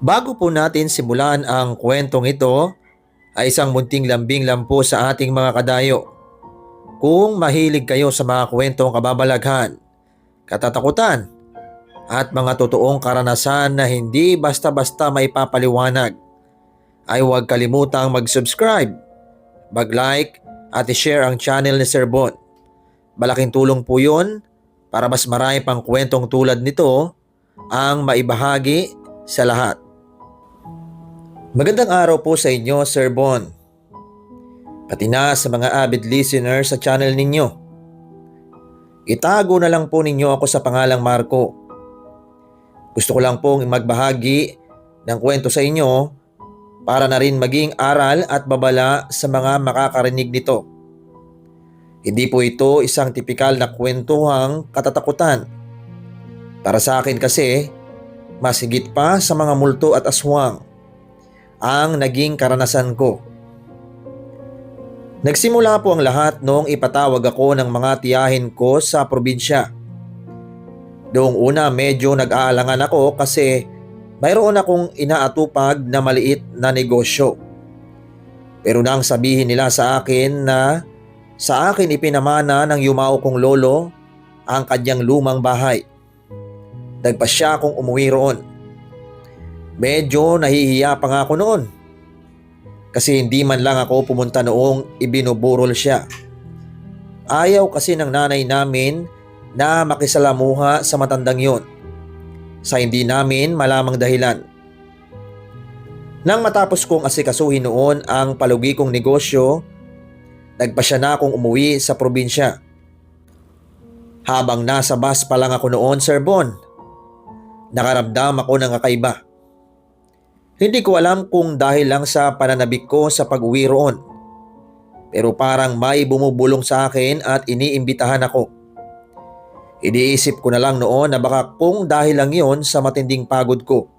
Bago po natin simulan ang kwentong ito, ay isang munting lambing lang po sa ating mga kadayo. Kung mahilig kayo sa mga kwentong kababalaghan, katatakutan, at mga totoong karanasan na hindi basta-basta maipapaliwanag, ay huwag kalimutang mag-subscribe, mag-like, at i-share ang channel ni Sir Bon. Malaking tulong po yun para mas marami pang kwentong tulad nito ang maibahagi sa lahat. Magandang araw po sa inyo, Sir Bon. Pati na sa mga avid listeners sa channel ninyo. Itago na lang po ninyo ako sa pangalang Marco. Gusto ko lang pong magbahagi ng kwento sa inyo para na rin maging aral at babala sa mga makakarinig nito. Hindi po ito isang tipikal na kwentuhang katatakutan. Para sa akin kasi, mas higit pa sa mga multo at aswang ang naging karanasan ko. Nagsimula po ang lahat noong ipatawag ako ng mga tiyahin ko sa probinsya. Noong una medyo nag-aalangan ako kasi mayroon akong inaatupag na maliit na negosyo. Pero nang sabihin nila sa akin na sa akin ipinamana ng yumao kong lolo ang kanyang lumang bahay, nagpasya akong umuwi roon. Medyo nahihiya pa nga ako noon kasi hindi man lang ako pumunta noong ibinuburol siya. Ayaw kasi ng nanay namin na makisalamuha sa matandang yon sa hindi namin malamang dahilan. Nang matapos kong asikasuhin noon ang palugi kong negosyo, nagpasya na akong umuwi sa probinsya. Habang nasa bus pa lang ako noon, Sir Bon, nakaramdam ako ng kakaiba. Hindi ko alam kung dahil lang sa pananabik ko sa pag-uwi roon. Pero parang may bumubulong sa akin at iniimbitahan ako. Iniisip ko na lang noon na baka kung dahil lang yon sa matinding pagod ko.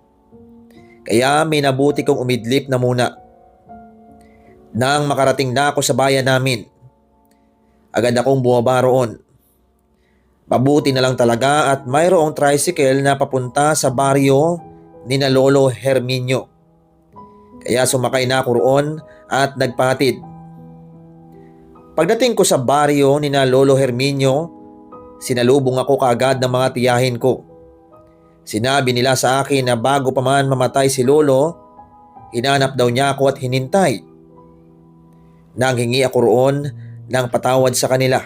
Kaya minabuti kong umidlip na muna. Nang makarating na ako sa bayan namin, agad akong bumaba roon. Mabuti na lang talaga at mayroong tricycle na papunta sa baryo ni na Lolo Herminio. Kaya sumakay na ako roon at nagpahatid. Pagdating ko sa baryo ni na Lolo Herminio, sinalubong ako kaagad ng mga tiyahin ko. Sinabi nila sa akin na bago pa man mamatay si Lolo, hinanap daw niya ako at hinintay. Nanghingi ako roon ng patawad sa kanila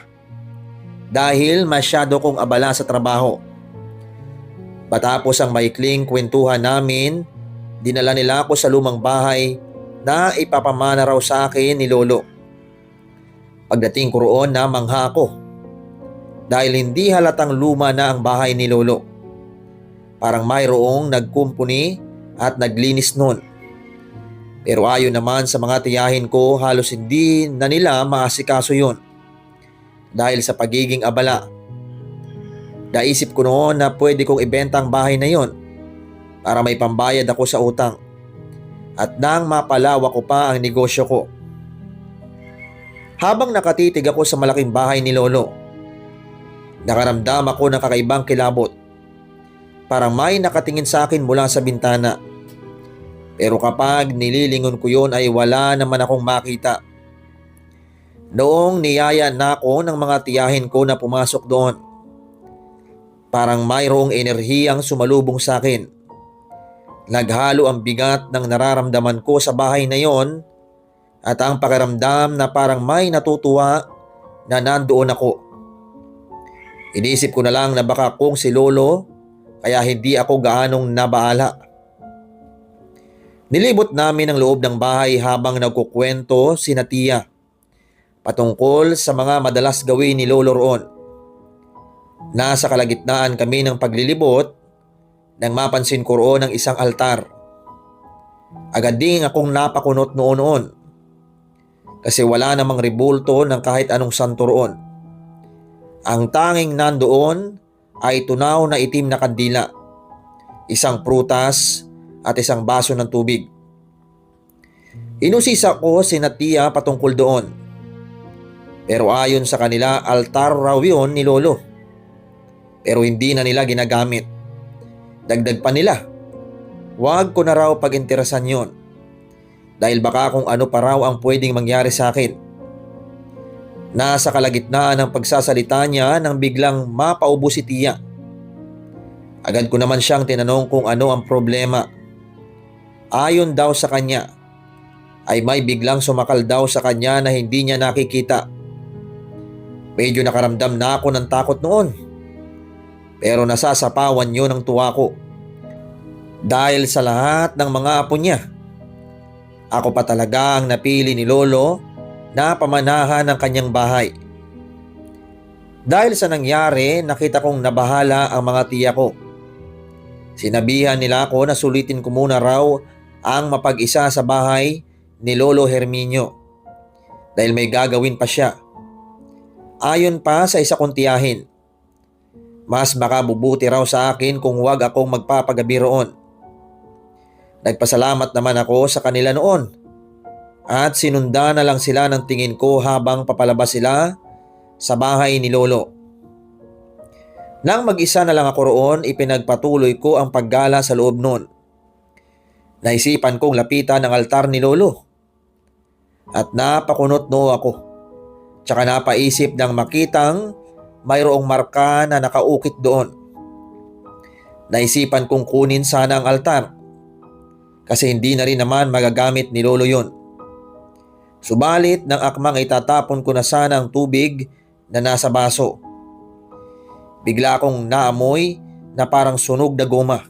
dahil masyado kong abala sa trabaho. Matapos ang maikling kwentuhan namin, dinala nila ako sa lumang bahay na ipapamana raw sa akin ni Lolo. Pagdating ko roon, namangha ako dahil hindi halatang luma na ang bahay ni Lolo. Parang mayroong nagkumpuni at naglinis nun. Pero ayon naman sa mga tiyahin ko, halos hindi na nila maasikaso yun dahil sa pagiging abala. Naisip ko noon na pwede kong ibenta ang bahay na yon para may pambayad ako sa utang at nang mapalawak ko pa ang negosyo ko. Habang nakatitig ako sa malaking bahay ni Lolo, nakaramdam ako ng kakaibang kilabot. Parang may nakatingin sa akin mula sa bintana. Pero kapag nililingon ko yon ay wala naman akong makita. Noong niyaya na ako ng mga tiyahin ko na pumasok doon, parang mayroong enerhiyang sumalubong sa akin. Naghalo ang bigat ng nararamdaman ko sa bahay na yon at ang pakiramdam na parang may natutuwa na nandoon ako. Iniisip ko na lang na baka kung si Lolo kaya hindi ako gaanong nabaala. Nilibot namin ang loob ng bahay habang nagkukwento sina Tia patungkol sa mga madalas gawin ni Lolo roon. Nasa kalagitnaan kami ng paglilibot nang mapansin ko roon ang isang altar. Agad ding akong napakunot noon kasi wala namang rebulto ng kahit anong santo roon. Ang tanging nandoon ay tunaw na itim na kandila, isang prutas at isang baso ng tubig. Inusisa ko sina Tia patungkol doon. Pero ayon sa kanila, altar raw yun ni Lolo. Pero hindi na nila ginagamit. Dagdag pa nila, Huwag ko na raw pag-interesan yon dahil baka kung ano pa raw ang pwedeng mangyari sa akin. Nasa kalagitnaan ng pagsasalita niya nang biglang mapaubo si Tia. Agad ko naman siyang tinanong kung ano ang problema. Ayon daw sa kanya ay may biglang sumakal daw sa kanya na hindi niya nakikita. Medyo nakaramdam na ako ng takot noon, pero nasasapawan yun ng tuwa ko. Dahil sa lahat ng mga apo niya, ako pa talaga ang napili ni Lolo na pamanahan ng kanyang bahay. Dahil sa nangyari, nakita kong nabahala ang mga tiya ko. Sinabihan nila ako na sulitin ko muna raw ang mapag-isa sa bahay ni Lolo Herminio dahil may gagawin pa siya. Ayon pa sa isa kong tiyahin, mas makabubuti raw sa akin kung wag akong magpapagabi roon. Nagpasalamat naman ako sa kanila noon at sinunda na lang sila ng tingin ko habang papalabas sila sa bahay ni Lolo. Nang mag-isa na lang ako roon, ipinagpatuloy ko ang paggala sa loob noon. Naisipan kong lapitan ang altar ni Lolo at napakunot noo ako. Tsaka napaisip ng makitang mayroong marka na nakaukit doon. Naisipan kong kunin sana ang altar kasi hindi na rin naman magagamit ni Lolo yon. Subalit nang akmang itatapon ko na sana ang tubig na nasa baso, bigla akong naamoy na parang sunog na goma.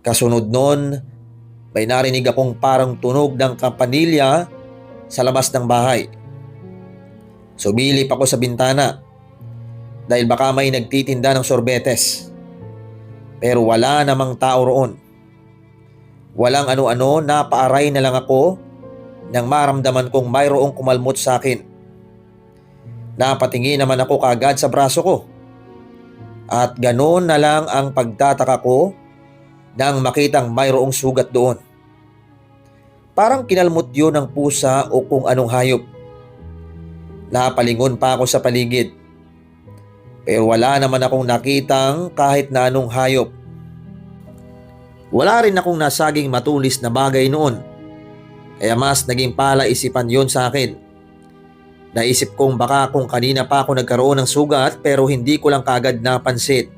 Kasunod nun, may narinig akong parang tunog ng kampanilya sa labas ng bahay. Sumilip ako sa bintana dahil baka may nagtitinda ng sorbetes. Pero wala namang tao roon. Walang ano-ano, napaaray na lang ako nang maramdaman kong mayroong kumalmot sa akin. Napatingin naman ako kaagad sa braso ko. At ganoon na lang ang pagtataka ko nang makitang mayroong sugat doon. Parang kinalmot yun ng pusa o kung anong hayop. Napalingon pa ako sa paligid. Pero wala naman akong nakitang kahit na anong hayop. Wala rin akong nasaging matulis na bagay noon. Kaya mas naging palaisipan yon sa akin. Naisip kong baka kung kanina pa ako nagkaroon ng sugat pero hindi ko lang kaagad napansin.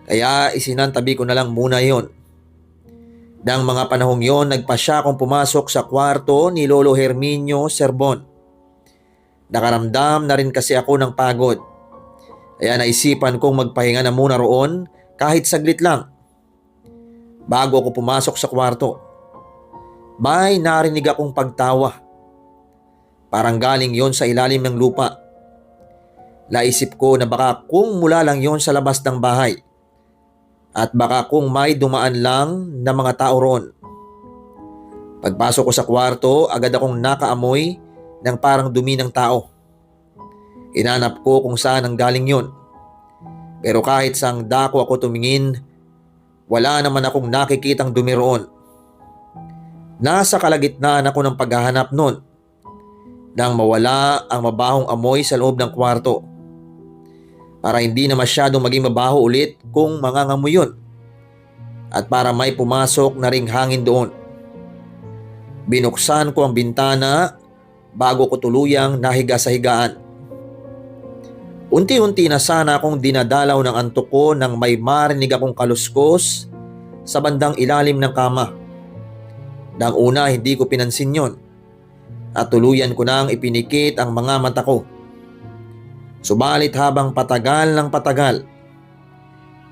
Kaya isinantabi ko na lang muna yon. Nang mga panahong yon, nagpasya akong pumasok sa kwarto ni Lolo Herminio Serbon. Nakaramdam na rin kasi ako ng pagod. Kaya naisipan kong magpahinga na muna roon kahit saglit lang. Bago ako pumasok sa kwarto, may narinig akong pagtawa. Parang galing yon sa ilalim ng lupa. Naisip ko na baka kung mula lang yon sa labas ng bahay. At baka kung may dumaan lang na mga tao roon. Pagpasok ko sa kwarto, agad akong nakaamoy ng parang dumi ng tao. Inanap ko kung saan ang galing yon. Pero kahit saang dako ako tumingin, wala naman akong nakikitang dumi roon. Nasa kalagitnaan ako ng paghahanap noon nang mawala ang mabahong amoy sa loob ng kwarto. Para hindi na masyadong maging mabaho ulit kung mangangamoy yun. At para may pumasok na ring hangin doon. Binuksan ko ang bintana bago ko tuluyang nahiga sa higaan. Unti-unti na sana akong dinadalaw ng antok ko nang may marinig akong kaluskos sa bandang ilalim ng kama. Nang una hindi ko pinansin yon at tuluyan ko nang ipinikit ang mga mata ko. Subalit habang patagal ng patagal,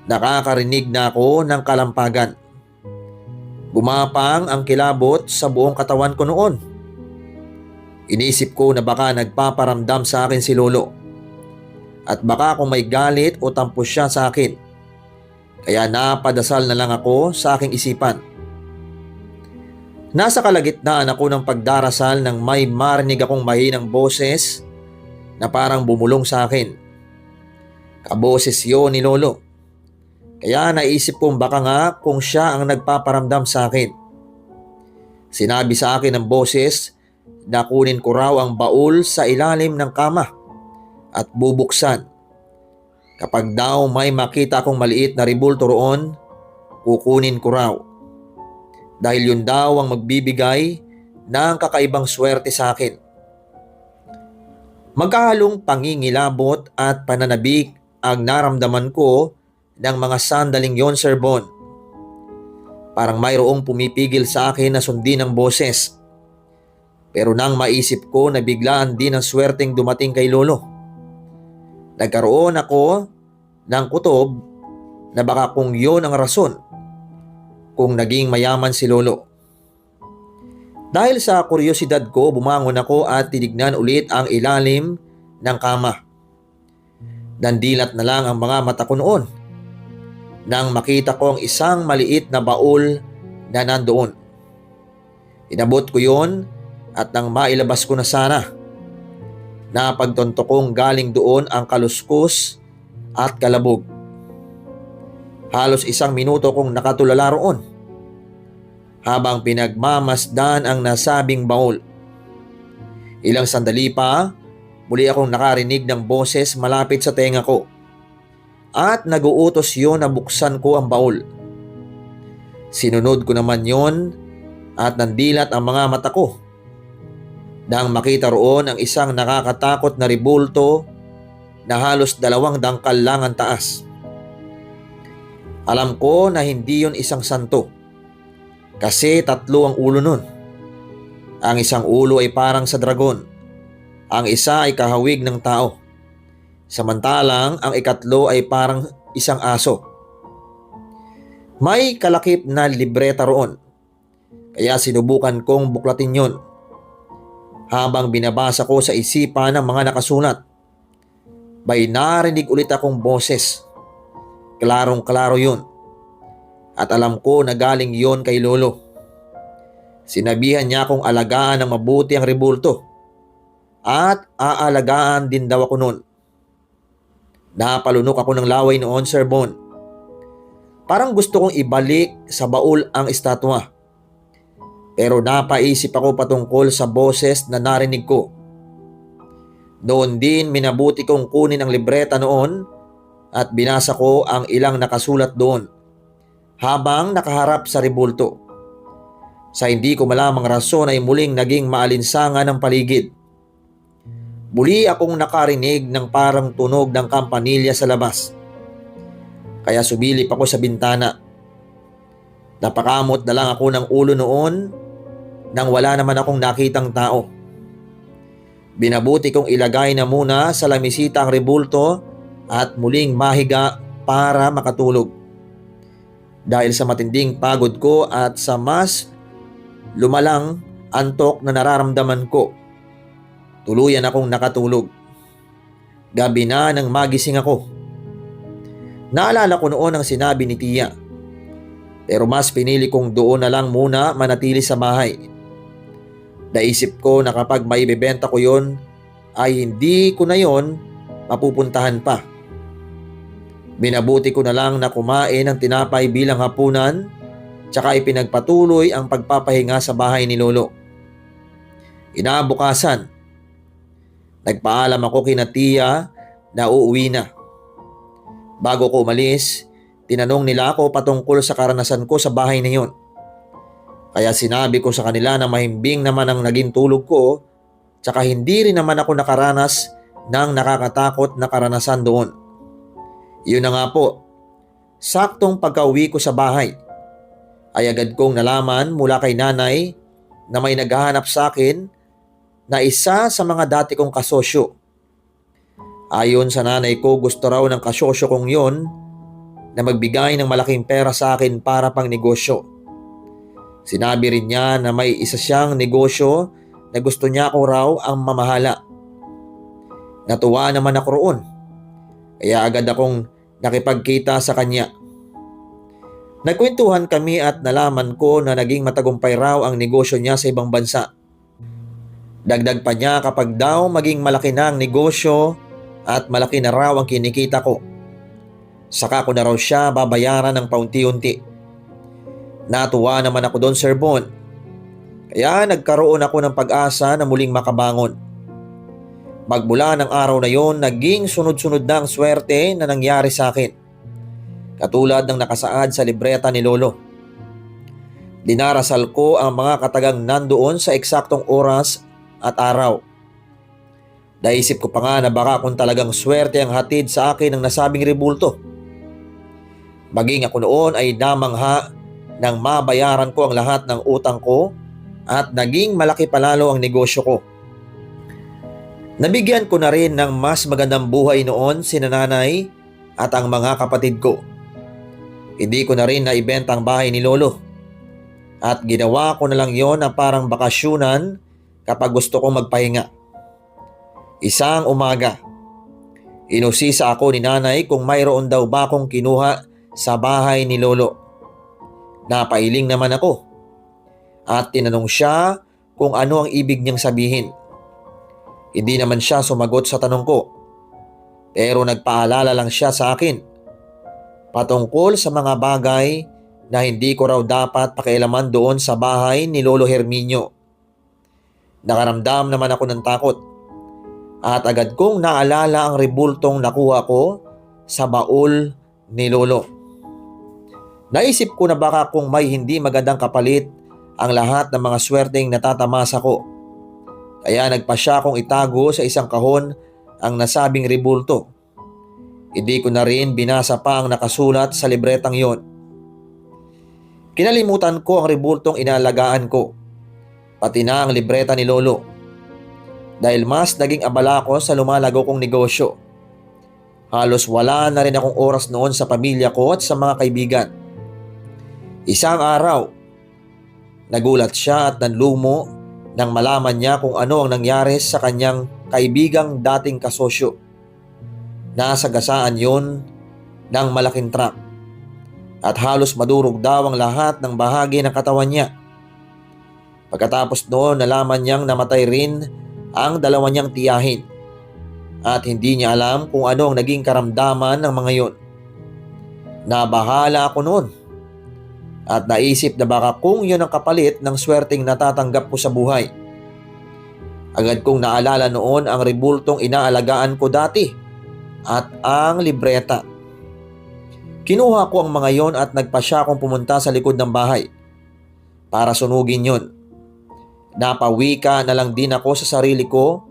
nakakarinig na ako ng kalampagan. Gumapang ang kilabot sa buong katawan ko noon. Inisip ko na baka nagpaparamdam sa akin si Lolo. At baka kung may galit o tampo siya sa akin. Kaya napadasal na lang ako sa aking isipan. Nasa kalagitnaan ako ng pagdarasal nang may marinig akong mahinang boses na parang bumulong sa akin. Kaboses yun ni Lolo. Kaya naisip kong baka nga kung siya ang nagpaparamdam sa akin. Sinabi sa akin ng boses na kunin ko raw ang baul sa ilalim ng kama at bubuksan. Kapag daw may makita akong maliit na ribulto roon kukunin ko raw. Dahil yun daw ang magbibigay ng kakaibang swerte sa akin. Magkahalong pangingilabot at pananabik ang naramdaman ko ng mga sandaling yon, Sir Bon. Parang mayroong pumipigil sa akin na sundin ang boses. Pero nang maisip ko na biglaan din ang swerteng dumating kay Lolo, nagkaroon ako ng kutob na baka kung yon ang rason kung naging mayaman si Lolo. Dahil sa kuryosidad ko, bumangon ako at tinignan ulit ang ilalim ng kama. Nandilat na lang ang mga mata ko noon nang makita ko ang isang maliit na baul na nandoon. Inabot ko yon at nang mailabas ko na sana, napagtonto kong galing doon ang kaluskos at kalabog. Halos 1 minuto kong nakatulala roon habang pinagmamasdan ang nasabing baul. Ilang sandali pa, muli akong nakarinig ng boses malapit sa tenga ko at naguutos yon na buksan ko ang baul. Sinunod ko naman yon at nandilat ang mga mata ko nang makita roon ang isang nakakatakot na rebulto na halos 2 dangkal lang ang taas. Alam ko na hindi yon isang santo kasi 3 ang ulo nun. Ang isang ulo ay parang sa dragon, ang isa ay kahawig ng tao, samantalang ang ikatlo ay parang isang aso. May kalakip na libreta roon, kaya sinubukan kong buklatin yon. Habang binabasa ko sa isipan ng mga nakasulat, may narinig ulit akong boses. Klarong-klaro yun. At alam ko na galing yon kay Lolo. Sinabihan niya akong alagaan ng mabuti ang rebulto at aalagaan din daw ako noon. Napalunok ako ng laway noon, Sir Bon. Parang gusto kong ibalik sa baul ang estatwa. Pero napaisip ako patungkol sa boses na narinig ko. Noon din minabuti kong kunin ang libreta noon at binasa ko ang ilang nakasulat doon habang nakaharap sa rebulto. Sa hindi ko malamang rason ay muling naging maalinsangan ang paligid. Muli akong nakarinig ng parang tunog ng kampanilya sa labas. Kaya sumilip ako sa bintana. Napakamot na lang ako ng ulo noon nang wala naman akong nakitang tao. Binabuti kong ilagay na muna sa lamisita ang rebulto at muling mahiga para makatulog. Dahil sa matinding pagod ko at sa mas lumalang antok na nararamdaman ko, tuluyan akong nakatulog. Gabi na nang magising ako. Naalala ko noon ang sinabi ni Tia, pero mas pinili kong doon na lang muna manatili sa bahay. Naisip ko na kapag may bebenta ko yon ay hindi ko na yon mapupuntahan pa. Binabuti ko na lang na kumain ng tinapay bilang hapunan tsaka ipinagpatuloy ang pagpapahinga sa bahay ni Lolo. Inabukasan, nagpaalam ako kina Tia na uuwi na. Bago ko umalis, tinanong nila ako patungkol sa karanasan ko sa bahay na yun. Kaya sinabi ko sa kanila na mahimbing naman ang naging tulog ko tsaka hindi rin naman ako nakaranas ng nakakatakot na karanasan doon. Yun na nga po, saktong pagka-uwi ko sa bahay ay agad kong nalaman mula kay nanay na may naghahanap sa akin na isa sa mga dati kong kasosyo. Ayon sa nanay ko, gusto raw ng kasosyo kong yon na magbigay ng malaking pera sa akin para pang negosyo. Sinabi rin niya na may isa siyang negosyo na gusto niya ako raw ang mamahala. Natuwa naman ako roon, kaya agad akong nakipagkita sa kanya. Nagkwentuhan kami at nalaman ko na naging matagumpay raw ang negosyo niya sa ibang bansa. Dagdag pa niya kapag daw maging malaki na ang negosyo at malaki na raw ang kinikita ko, saka ko na raw siya babayaran ng paunti-unti. Natuwa naman ako doon, Sir Bon. Kaya nagkaroon ako ng pag-asa na muling makabangon. Magmula ng araw na yon, naging sunod-sunod na ang swerte na nangyari sa akin. katulad ng nakasaad sa libreta ni Lolo. Dinarasal ko ang mga katagang nandoon sa eksaktong oras at araw. Naisip ko pa nga na baka kung talagang swerte ang hatid sa akin ng nasabing rebulto. Maging ako noon ay namangha nang mabayaran ko ang lahat ng utang ko at naging malaki palalo ang negosyo ko. Nabigyan ko na rin ng mas magandang buhay noon si nanay at ang mga kapatid ko. Hindi ko na rin naibenta ang bahay ni Lolo at ginawa ko na lang yon na parang bakasyunan kapag gusto kong magpahinga. Isang umaga, inusisa ako ni nanay kung mayroon daw ba akong kinuha sa bahay ni Lolo. Napailing naman ako at tinanong siya kung ano ang ibig niyang sabihin. Hindi naman siya sumagot sa tanong ko, pero nagpaalala lang siya sa akin patungkol sa mga bagay na hindi ko raw dapat pakialaman doon sa bahay ni Lolo Herminio. Nakaramdam naman ako ng takot at agad kong naalala ang rebultong nakuha ko sa baul ni Lolo. Naisip ko na baka kung may hindi magandang kapalit ang lahat ng mga swerteng natatamasa ko. Kaya nagpasya kong itago sa isang kahon ang nasabing rebulto. Hindi ko na rin binasa pa ang nakasulat sa libretang yon. Kinalimutan ko ang rebultong inalagaan ko, pati na ang libreta ni Lolo. Dahil mas naging abala ko sa lumalago kong negosyo. Halos wala na rin akong oras noon sa pamilya ko at sa mga kaibigan. Isang araw, nagulat siya at nanlumo nang malaman niya kung ano ang nangyari sa kanyang kaibigang dating kasosyo. Nasagasaan yun ng malaking truck at halos madurog daw ang lahat ng bahagi ng katawan niya. Pagkatapos noon, nalaman niyang namatay rin ang dalawa niyang tiyahin at hindi niya alam kung ano ang naging karamdaman ng mga yon. Nabahala ako noon at naisip na baka kung yun ang kapalit ng swerteng natatanggap ko sa buhay. Agad kong naalala noon ang rebultong inaalagaan ko dati at ang libreta. Kinuha ko ang mga yon at nagpasya akong pumunta sa likod ng bahay para sunugin yon. Napawika na lang din ako sa sarili ko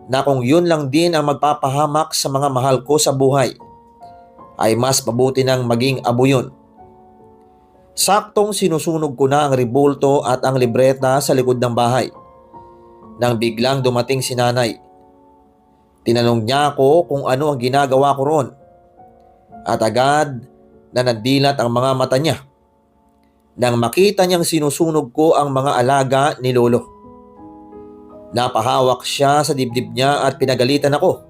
na kung yun lang din ang magpapahamak sa mga mahal ko sa buhay, ay mas mabuti nang maging abo yun. Saktong sinusunog ko na ang rebulto at ang libreta sa likod ng bahay nang biglang dumating si nanay. Tinanong niya ako kung ano ang ginagawa ko roon at agad na nandilat ang mga mata niya nang makita niyang sinusunog ko ang mga alaga ni Lolo. Napahawak siya sa dibdib niya at pinagalitan ako.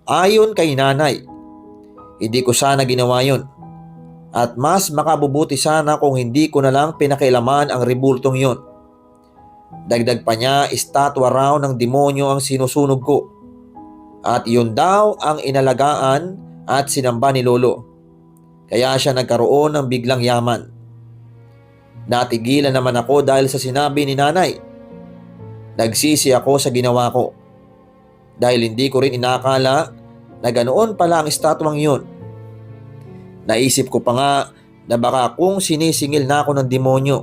Ayon kay nanay, hindi ko sana ginawa yun at mas makabubuti sana kung hindi ko na lang pinakialaman ang rebultong yon. Dagdag pa niya, estatwa raw ng demonyo ang sinusunog ko at yun daw ang inalagaan at sinamba ni Lolo. Kaya siya nagkaroon ng biglang yaman. Natigilan naman ako dahil sa sinabi ni nanay. Nagsisi ako sa ginawa ko dahil hindi ko rin inakala na ganoon pala ang estatwang yun. Naisip ko pa nga na baka kung sinisingil na ako ng demonyo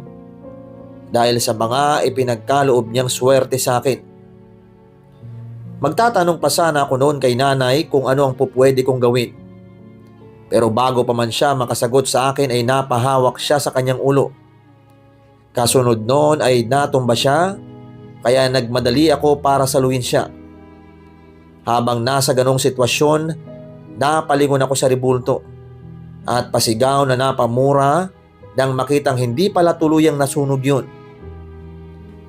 dahil sa mga ipinagkaloob niyang swerte sa akin. Magtatanong pa sana ako noon kay nanay kung ano ang pupwede kong gawin. Pero bago pa man siya makasagot sa akin ay napahawak siya sa kanyang ulo. Kasunod noon ay natumba siya. Kaya nagmadali ako para saluhin siya. Habang nasa ganong sitwasyon, napalingon ako sa rebulto at pasigaw na napamura nang makitang hindi pala tuluyang nasunog yun.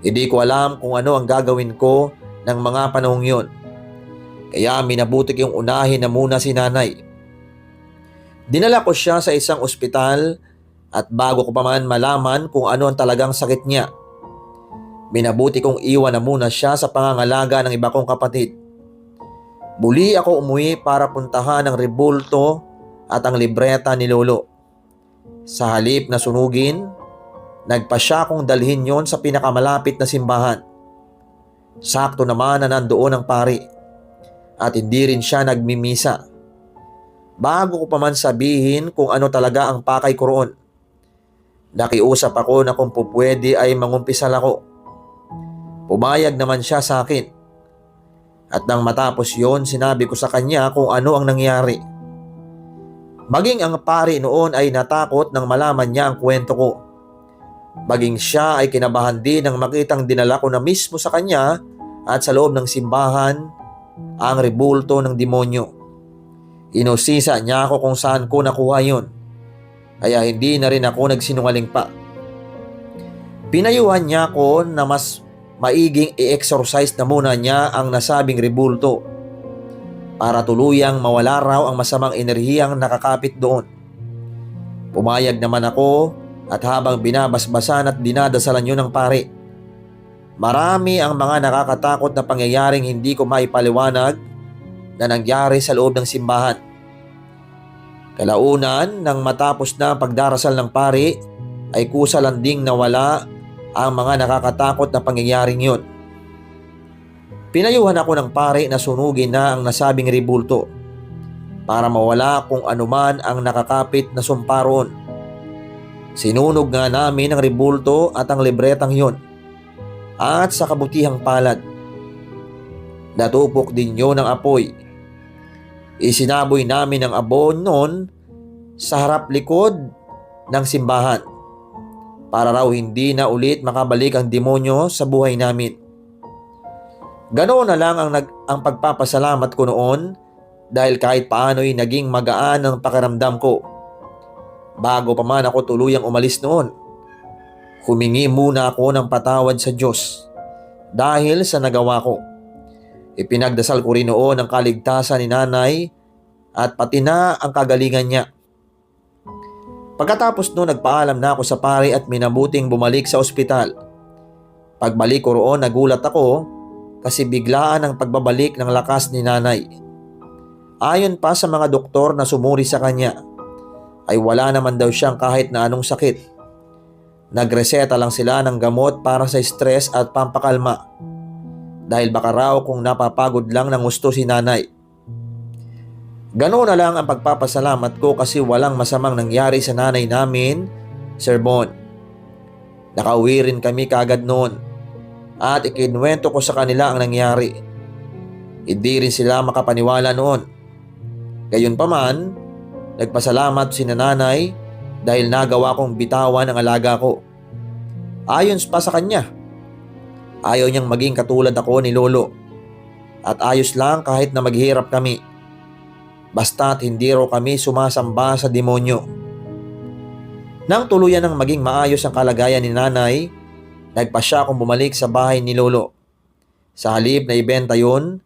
Hindi ko alam kung ano ang gagawin ko ng mga panahong yun. Kaya minabuti kong unahin na muna si nanay. Dinala ko siya sa isang ospital at bago ko pa man malaman kung ano ang talagang sakit niya, minabuti kong iwan na muna siya sa pangangalaga ng iba kong kapatid. Muli ako umuwi para puntahan ang rebulto at ang libreta ni Lolo. Sa halip na sunugin, nagpasya kong dalhin yon sa pinakamalapit na simbahan. Sakto naman na nandoon ang pari at hindi rin siya nagmimisa. bago ko pa man sabihin kung ano talaga ang pakay ko roon. Nakiusap ako na kung pupwede ay mangumpisal ako. Pumayag naman siya sa akin. At nang matapos yon, sinabi ko sa kanya kung ano ang nangyari. Maging ang pari noon ay natakot nang malaman niya ang kwento ko. Maging siya ay kinabahan din nang makitang dinala ko na mismo sa kanya at sa loob ng simbahan ang rebulto ng demonyo. Inusisa niya ako kung saan ko nakuha yon. Kaya hindi na rin ako nagsinungaling pa. Pinayuhan niya ako na mas maiging i-exorcise na muna niya ang nasabing rebulto para tuluyang mawala raw ang masamang enerhiyang nakakapit doon. Pumayag naman ako at habang binabasbasan at dinadasalan yun ng pare, marami ang mga nakakatakot na pangyayaring hindi ko maipaliwanag na nangyari sa loob ng simbahan. Kalaunan, nang matapos na ang pagdarasal ng pari, ay kusa lang ding nawala ang mga nakakatakot na pangyayaring yun. Pinayuhan ako ng pari na sunugin na ang nasabing rebulto para mawala kung anuman ang nakakapit na sumpa roon. Sinunog nga namin ang rebulto at ang libretang yun. At sa kabutihang palad, natupok din yun ng apoy. Isinaboy namin ang abon noon sa harap likod ng simbahan para raw hindi na ulit makabalik ang demonyo sa buhay namin. Ganoon na lang ang pagpapasalamat ko noon dahil kahit paano'y naging magaan ang pakiramdam ko. Bago pa man ako tuluyang umalis noon, humingi muna ako ng patawad sa Diyos dahil sa nagawa ko. Ipinagdasal ko rin noon ang kaligtasan ni nanay at pati na ang kagalingan niya. Pagkatapos noon, nagpaalam na ako sa pare at minabuting bumalik sa ospital. Pagbalik ko roon, nagulat ako kasi biglaan ang pagbabalik ng lakas ni nanay. Ayon pa sa mga doktor na sumuri sa kanya, ay wala naman daw siyang kahit na anong sakit. Nagreseta lang sila ng gamot para sa stress at pampakalma dahil baka raw kung napapagod lang ng gusto si nanay. Ganoon na lang ang pagpapasalamat ko kasi walang masamang nangyari sa nanay namin, Sir Bon. Nakauwi rin kami kagad noon at ikinwento ko sa kanila ang nangyari. Hindi rin sila makapaniwala noon. Gayunpaman, nagpasalamat si nanay dahil nagawa kong bitawan ang alaga ko. Ayon pa sa kanya, ayaw niyang maging katulad ako ni Lolo at ayos lang kahit na maghirap kami. Basta't hindi raw kami sumasamba sa demonyo. Nang tuluyan ng maging maayos ang kalagayan ni nanay, nagpasya akong bumalik sa bahay ni Lolo. Sa halip na ibenta yun,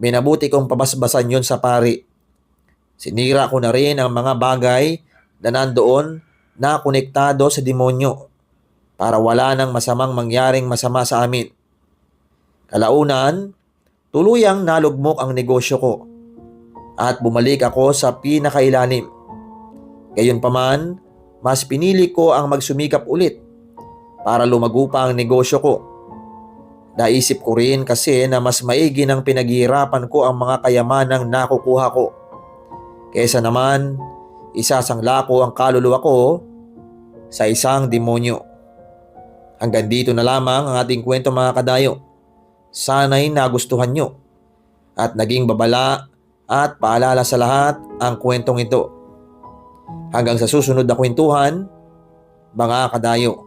minabuti kong pabasbasan yun sa pari. Sinira ko na rin ang mga bagay na nandoon na konektado sa demonyo para wala nang masamang mangyaring masama sa amin. Kalaunan, tuluyang nalugmok ang negosyo ko at bumalik ako sa pinakailalim. Gayunpaman, mas pinili ko ang magsumikap ulit para lumago pa ang negosyo ko. Naisip ko rin kasi na mas maigi ng pinaghihirapan ko ang mga kayamanang nakukuha ko kesa naman isasangla ko ang kaluluwa ko sa isang demonyo. Hanggang dito na lamang ang ating kwento, mga kadayo. Sana'y nagustuhan nyo at naging babala at paalala sa lahat ang kwentong ito. Hanggang sa susunod na kwentuhan, mga kadayo.